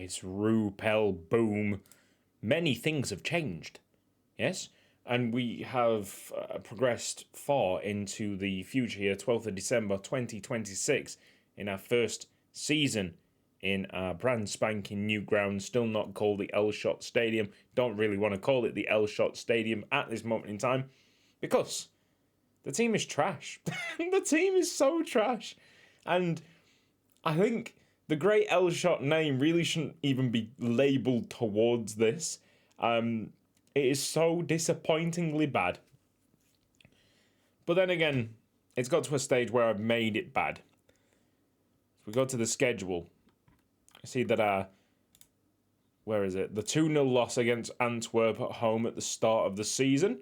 It's Rupel Boom. Many things have changed. Yes? And we have progressed far into the future here, 12th of December 2026, in our first season in our brand spanking new ground, still not called the L-Shot Stadium. Don't really want to call it the L-Shot Stadium at this moment in time, because the team is trash. The team is so trash. And I think the great L-Shot name really shouldn't even be labelled towards this. It is so disappointingly bad. But then again, it's got to a stage where I've made it bad. If we go to the schedule, I see that where is it? The 2-0 loss against Antwerp at home at the start of the season.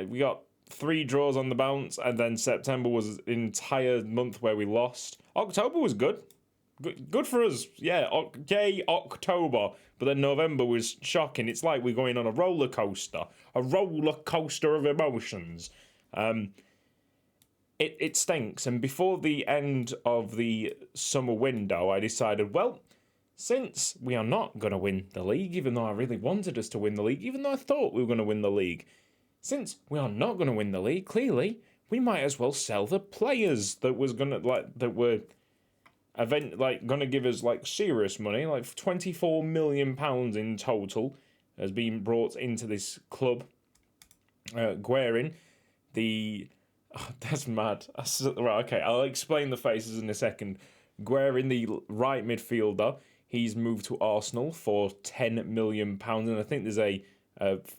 We got 3 draws on the bounce, and then September was an entire month where we lost. October was good. Good for us. Yeah, okay, October. But then November was shocking. It's like we're going on a roller coaster. A roller coaster of emotions. It stinks. And before the end of the summer window, I decided, well, since we are not going to win the league, even though I really wanted us to win the league, even though I thought we were going to win the league, since we are not going to win the league, clearly, we might as well sell the players that was going to, were going to give us, serious money, £24 million in total has been brought into this club. Guerin, that's mad. Right, okay, I'll explain the faces in a second. Guerin, the right midfielder, he's moved to Arsenal for £10 million, and I think there's a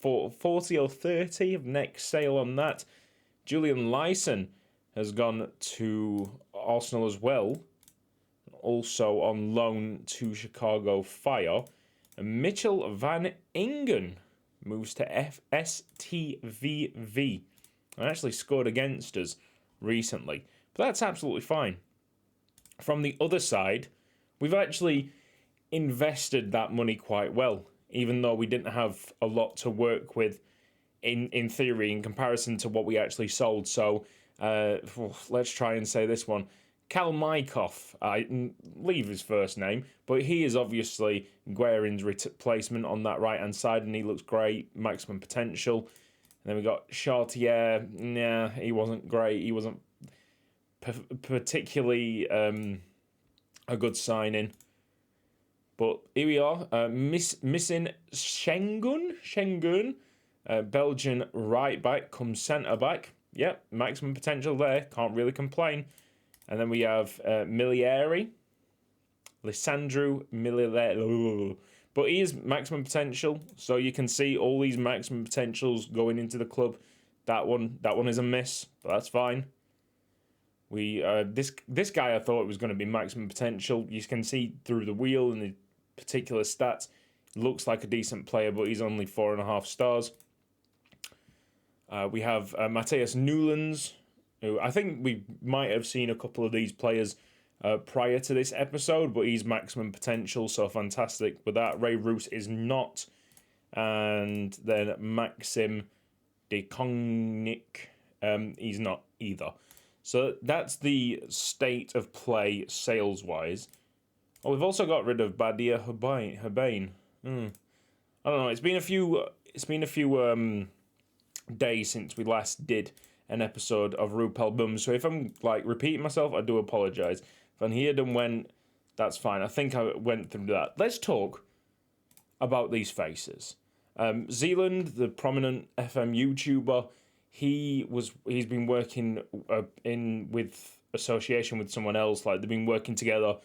40 or 30 of next sale on that. Julian Lyson has gone to Arsenal as well, also on loan to Chicago Fire. And Mitchell van Ingen moves to STVV and actually scored against us recently. But that's absolutely fine. From the other side, we've actually invested that money quite well, even though we didn't have a lot to work with in theory in comparison to what we actually sold. So let's try and say this one. Cal Maikoff, I leave his first name, but he is obviously Guerin's replacement on that right-hand side, and he looks great, maximum potential. And then we got Chartier. Nah, he wasn't great. He wasn't particularly a good signing. But here we are, missing Schengen, Belgian right back comes centre back. Yep, maximum potential there. Can't really complain. And then we have Milieri, Lissandro Milieri. But he is maximum potential, so you can see all these maximum potentials going into the club. That one is a miss, but that's fine. We this guy I thought was going to be maximum potential. You can see through the wheel and the particular stats, looks like a decent player, but he's only 4.5 stars. We have Matthias Newlands, who I think we might have seen a couple of these players prior to this episode, but he's maximum potential, so fantastic with that. Ray Roos is not. And then Maxim de Kongnik, he's not either. So that's the state of play sales-wise. Oh, we've also got rid of Badia Hubane. I don't know. It's been a few days since we last did an episode of Rupel Boom. So if I'm repeating myself, I do apologise. If I'm here and went, that's fine. I think I went through that. Let's talk about these faces. Zealand, the prominent FM YouTuber, he's been working with association with someone else. They've been working together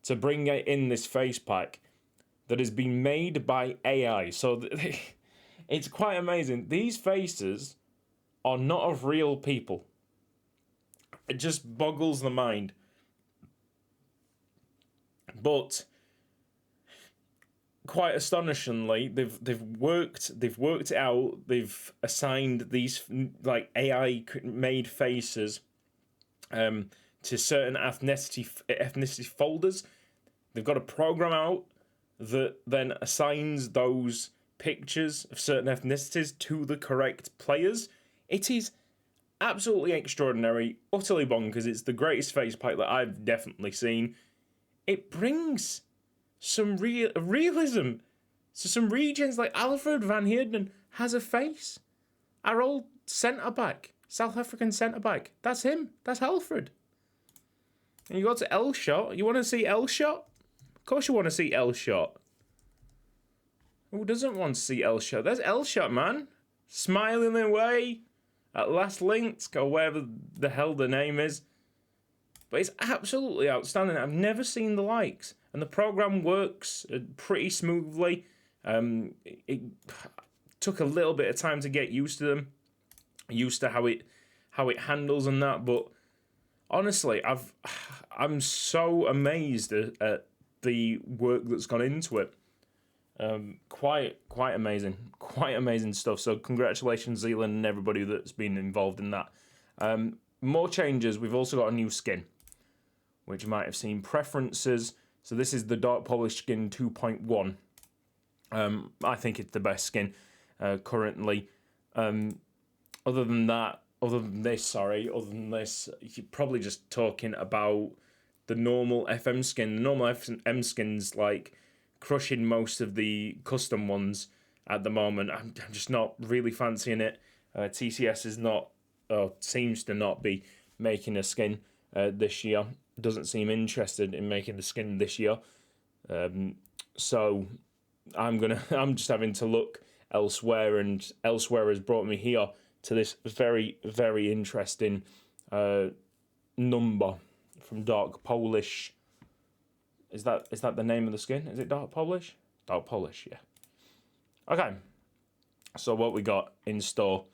to bring in this face pack that has been made by AI. So it's quite amazing. These faces are not of real people. It just boggles the mind. But quite astonishingly, they've worked it out. They've assigned these AI made faces to certain ethnicity folders. They've got a program out that then assigns those pictures of certain ethnicities to the correct players. It is absolutely extraordinary, utterly bonkers. It's the greatest face pack that I've definitely seen. It brings realism. So some regions like Alfred Van Heerden has a face. Our old centre-back, South African centre-back, that's him. That's Alfred. And you go to Elshot. You want to see Elshot? Of course you want to see Elshot. Who doesn't want to see Elshot? There's Elshot, man. Smiling away at Last Linked, or whatever the hell the name is. But it's absolutely outstanding. I've never seen the likes. And the program works pretty smoothly. It took a little bit of time to get used to them. Used to how it handles and that. But honestly, I'm so amazed at the work that's gone into it. Quite amazing stuff. So congratulations, Zealand, and everybody that's been involved in that. More changes. We've also got a new skin, which you might have seen. Preferences. So this is the Dark Polish skin 2.1. I think it's the best skin currently. Other than this, you're probably just talking about the normal FM skin. The normal FM skin's like crushing most of the custom ones at the moment. I'm just not really fancying it. TCS is not, seems to not be making a skin this year. Doesn't seem interested in making a skin this year. So I'm just having to look elsewhere, and elsewhere has brought me here to this very, very interesting number from Dark Polish. Is that the name of the skin? Is it Dark Polish? Dark Polish, yeah. Okay. So what we got in store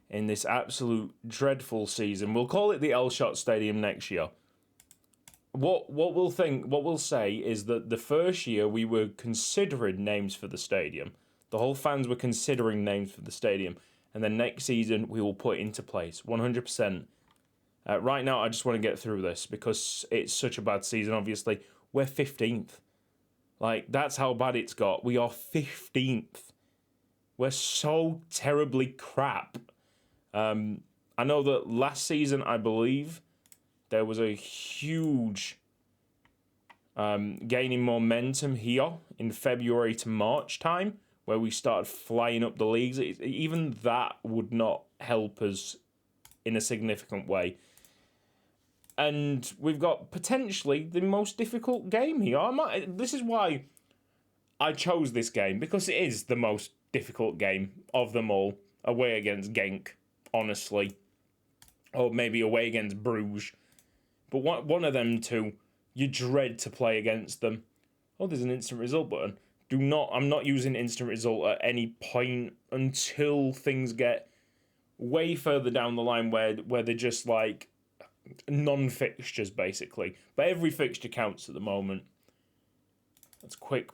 in this absolute dreadful season, we'll call it the Elshot Stadium next year. What we'll say is that the first year we were considering names for the stadium. The whole fans were considering names for the stadium. And then next season we will put it into place. 100%. Right now I just want to get through this because it's such a bad season, obviously. We're 15th. Like, that's how bad it's got. We are 15th. We're so terribly crap. I know that last season, I believe, there was a huge gaining momentum here in February to March time, where we started flying up the leagues. Even that would not help us in a significant way. And we've got potentially the most difficult game here. This is why I chose this game, because it is the most difficult game of them all. Away against Genk, honestly. Or maybe away against Bruges. But one of them two, you dread to play against them. Oh, there's an instant result button. I'm not using instant result at any point until things get way further down the line where they're just like non-fixtures, basically. But every fixture counts at the moment. That's quick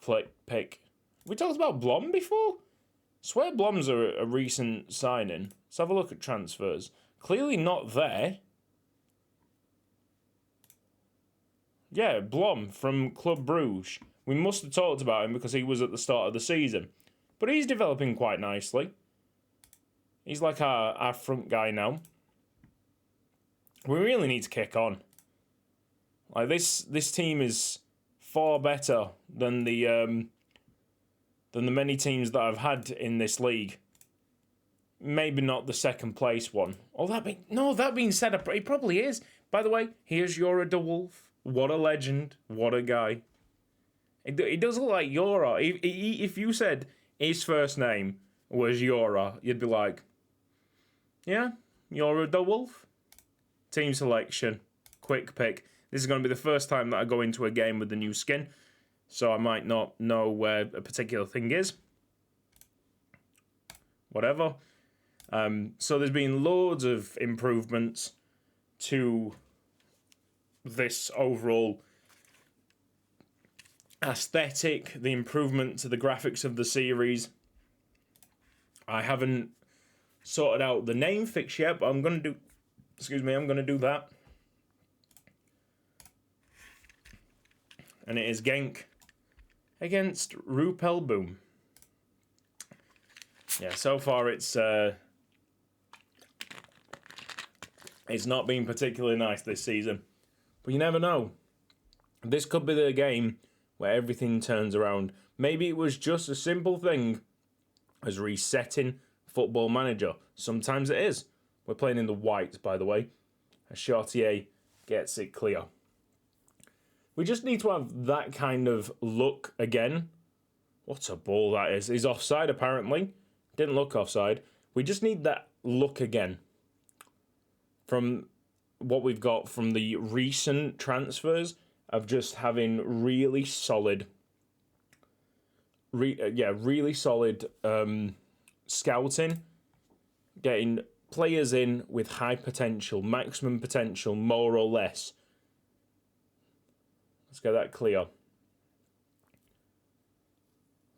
pick. We talked about Blom before? Swear Blom's a recent signing. Let's have a look at transfers. Clearly not there. Yeah, Blom from Club Bruges. We must have talked about him because he was at the start of the season. But he's developing quite nicely. He's like our front guy now. We really need to kick on. Like this team is far better than the many teams that I've had in this league. Maybe not the second place one. That being said, it probably is. By the way, here's Yora de Wolf. What a legend. What a guy. It does look like Yora. If you said his first name was Yora, you'd be like, yeah, Yora de Wolf. Team selection. Quick pick. This is going to be the first time that I go into a game with the new skin, so I might not know where a particular thing is. Whatever. So there's been loads of improvements to this overall aesthetic, the improvement to the graphics of the series. I haven't sorted out the name fix yet, but I'm going to do that. And it is Genk against Rupel Boom. Yeah, so far it's not been particularly nice this season. But you never know. This could be the game where everything turns around. Maybe it was just a simple thing as resetting Football Manager. Sometimes it is. We're playing in the white, by the way. As Chartier gets it clear. We just need to have that kind of look again. What a ball that is. He's offside, apparently. Didn't look offside. We just need that look again. From what we've got from the recent transfers of just having really solid... really solid scouting. Getting players in with high potential, maximum potential, more or less. Let's get that clear.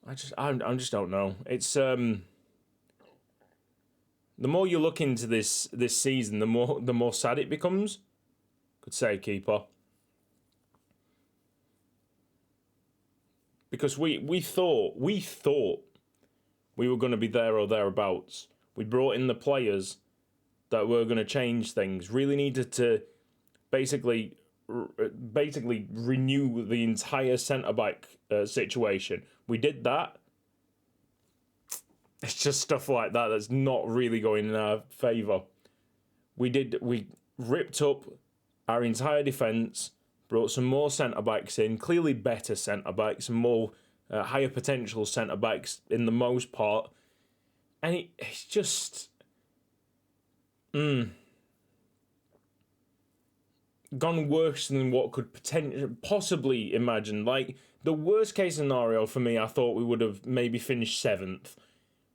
I just don't know. It's the more you look into this season, the more sad it becomes. Good save, keeper. Because we thought we were going to be there or thereabouts. We brought in the players that were going to change things. Really needed to basically renew the entire centre-back situation. We did that. It's just stuff like that that's not really going in our favour. We ripped up our entire defence, brought some more centre-backs in, clearly better centre-backs, and more higher potential centre-backs in the most part. And it's just... gone worse than what could possibly imagine. Like, the worst case scenario for me, I thought we would have maybe finished 7th.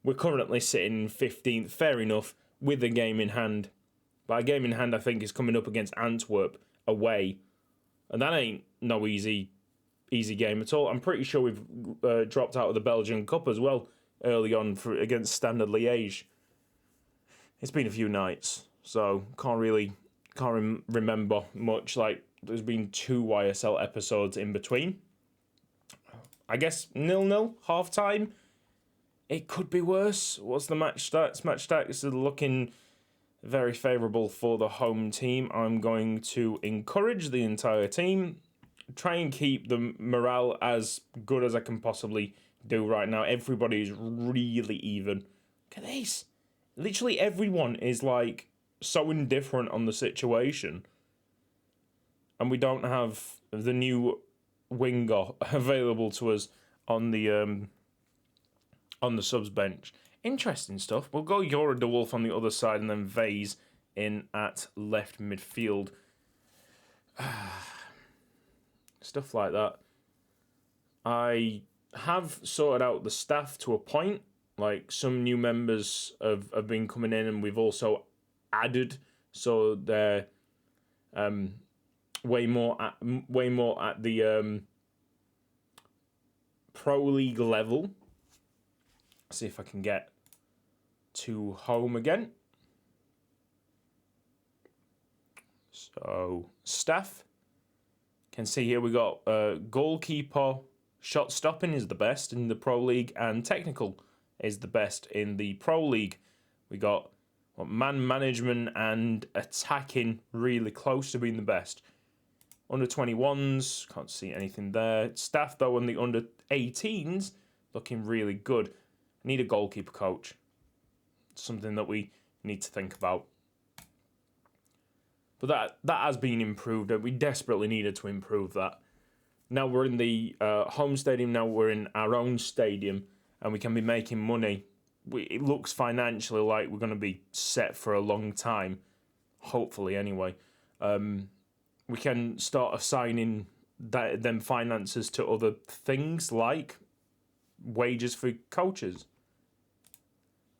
We're currently sitting 15th, fair enough, with a game in hand. But a game in hand, I think, is coming up against Antwerp away. And that ain't no easy game at all. I'm pretty sure we've dropped out of the Belgian Cup as well early on against Standard Liège. It's been a few nights, so can't remember much. Like, there's been 2 YSL episodes in between. I guess 0-0, half time. It could be worse. What's the match stats? Match stats are looking very favourable for the home team. I'm going to encourage the entire team. Try and keep the morale as good as I can possibly do right now. Everybody's really even. Look at this. Literally everyone is like so indifferent on the situation. And we don't have the new winger available to us on the subs bench. Interesting stuff. We'll go Yora de Wolf on the other side and then Vase in at left midfield. Stuff like that. I have sorted out the staff to a point. Like, some new members have been coming in, and we've also added, so they're way more at the Pro League level. See if I can get to home again. So, staff. Can see here we got goalkeeper, shot stopping is the best in the Pro League, and technical is the best in the Pro League. We got man management and attacking really close to being the best. Under 21s, can't see anything there. Staff though on the under 18s looking really good. I need a goalkeeper coach. Something that we need to think about. But that has been improved. We desperately needed to improve that. Now we're in the home stadium. Now we're in our own stadium. And we can be making money. It looks financially like we're going to be set for a long time. Hopefully, anyway. We can start assigning them finances to other things like wages for coaches.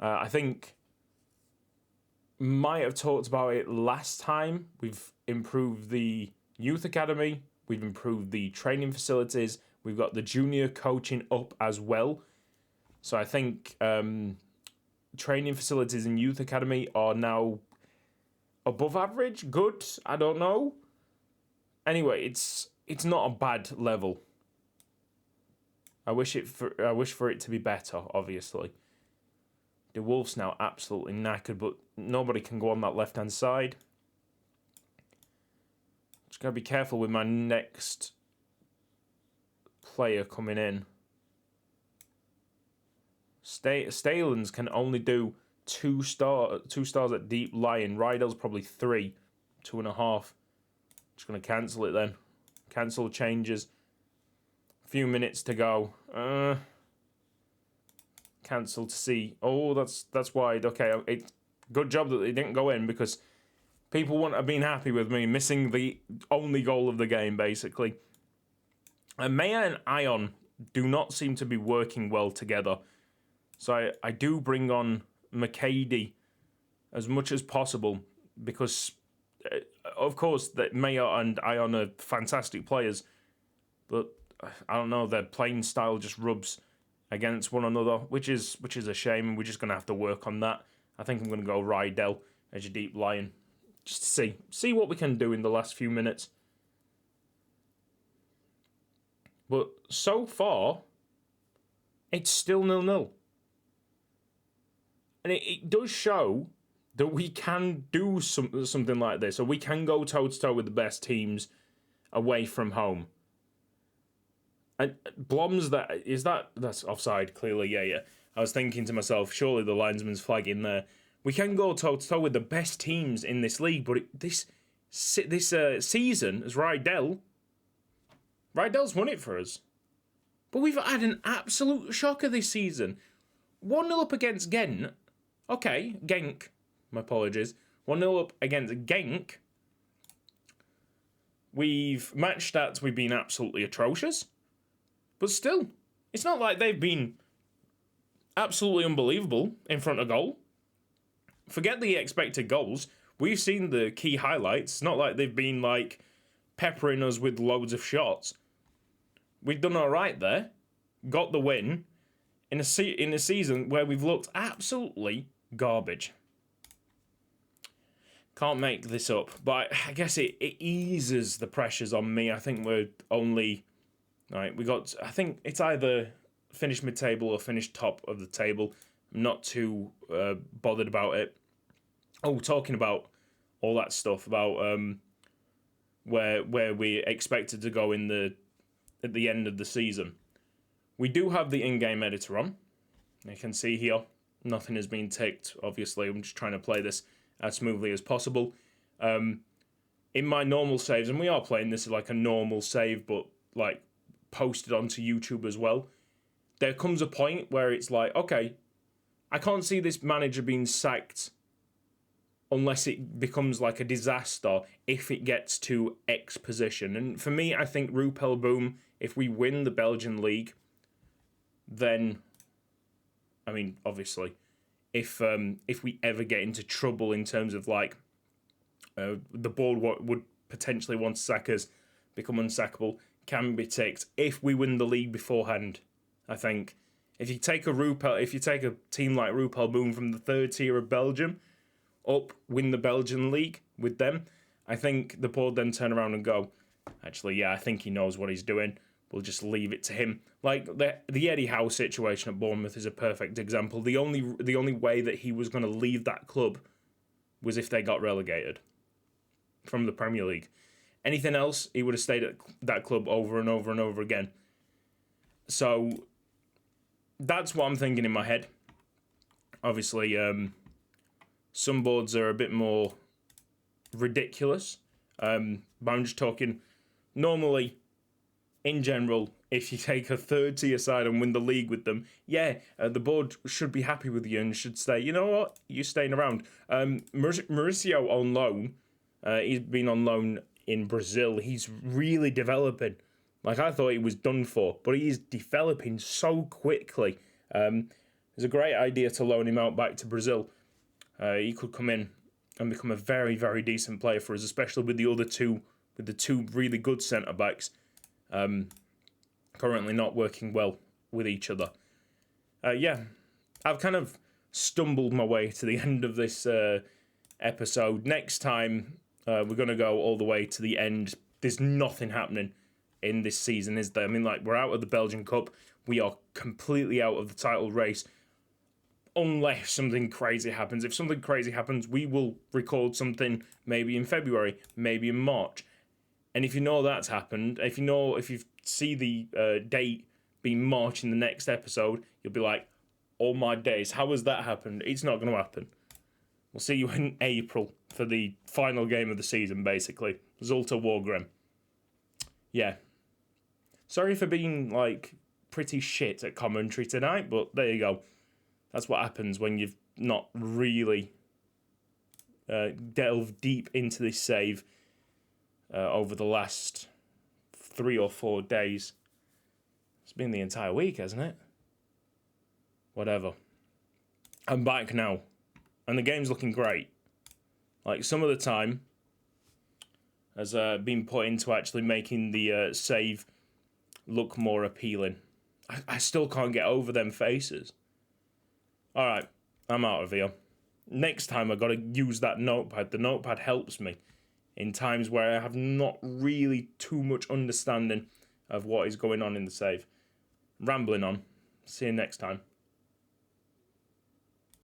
I think might have talked about it last time. We've improved the youth academy. We've improved the training facilities. We've got the junior coaching up as well. So I think training facilities and youth academy are now above average, good. I don't know. Anyway, it's not a bad level. I wish for it to be better. Obviously, the Wolves now absolutely knackered, but nobody can go on that left hand side. Just gotta be careful with my next player coming in. Stalins can only do 2 stars at Deep Lion. Rydel's probably 3, 2.5. Just going to cancel it then. Cancel changes. A few minutes to go. Cancel to see. Oh, that's wide. Okay, good job that they didn't go in, because people wouldn't have been happy with me missing the only goal of the game, basically. And Maya and Ion do not seem to be working well together. So I do bring on McCady as much as possible, because, of course, that Maya and Ion are fantastic players, but I don't know, their playing style just rubs against one another, which is a shame, and we're just going to have to work on that. I think I'm going to go Rydell as your Deep Lion, just to see what we can do in the last few minutes. But so far, it's still 0-0. And it does show that we can do something like this, or we can go toe-to-toe with the best teams away from home. And Blom's, that's offside, clearly, yeah. I was thinking to myself, surely the linesman's flag in there. We can go toe-to-toe with the best teams in this league, but this season, as Rydell's won it for us. But we've had an absolute shocker this season. 1-0 up against Ghent. Okay, Genk. My apologies. 1-0 up against Genk. Match stats, we've been absolutely atrocious. But still, it's not like they've been absolutely unbelievable in front of goal. Forget the expected goals. We've seen the key highlights. It's not like they've been like peppering us with loads of shots. We've done all right there. Got the win in a season where we've looked absolutely garbage. Can't make this up, but I guess it eases the pressures on me. I think we're only... Right, I think it's either finish mid-table or finish top of the table. I'm not too bothered about it. Oh, talking about all that stuff, about where we expected to go at the end of the season. We do have the in-game editor on. You can see here, nothing has been ticked. Obviously, I'm just trying to play this as smoothly as possible. In my normal saves, and we are playing this like a normal save, but like posted onto YouTube as well, there comes a point where it's like, okay, I can't see this manager being sacked unless it becomes like a disaster if it gets to X position. And for me, I think Rupel Boom, if we win the Belgian league, then, I mean, obviously, if we ever get into trouble in terms of like the board would potentially want to sack us, become unsackable, can be ticked if we win the league beforehand. I think if you take a team like Rupel Boom from the 3rd tier of Belgium up, win the Belgian league with them, I think the board then turn around and go, actually, yeah, I think he knows what he's doing. We'll just leave it to him. Like the Eddie Howe situation at Bournemouth is a perfect example. The only way that he was going to leave that club was if they got relegated from the Premier League. Anything else, he would have stayed at that club over and over and over again. So that's what I'm thinking in my head. Obviously, some boards are a bit more ridiculous. But I'm just talking normally, in general, if you take a 3rd tier side and win the league with them, the board should be happy with you and should stay. You know what? You're staying around. Mauricio on loan. He's been on loan in Brazil. He's really developing. Like, I thought he was done for, but he's developing so quickly. It's a great idea to loan him out back to Brazil. He could come in and become a very, very decent player for us, especially with the two really good centre-backs currently not working well with each other. I've kind of stumbled my way to the end of this episode. Next time, we're going to go all the way to the end. There's nothing happening in this season, is there? I mean, like, we're out of the Belgian Cup. We are completely out of the title race. Unless something crazy happens. If something crazy happens, we will record something maybe in February, maybe in March. And if you know that's happened, if you've see the date being March in the next episode, you'll be like, oh my days, how has that happened? It's not going to happen. We'll see you in April for the final game of the season, basically. Zulta Wargrim. Yeah. Sorry for being, like, pretty shit at commentary tonight, but there you go. That's what happens when you've not really delved deep into this save over the last 3 or 4 days. It's been the entire week, hasn't it? Whatever. I'm back now. And the game's looking great. Like, some of the time has been put into actually making the save look more appealing. I still can't get over them faces. Alright, I'm out of here. Next time I got to use that notepad. The notepad helps me in times where I have not really too much understanding of what is going on in the save. Rambling on. See you next time.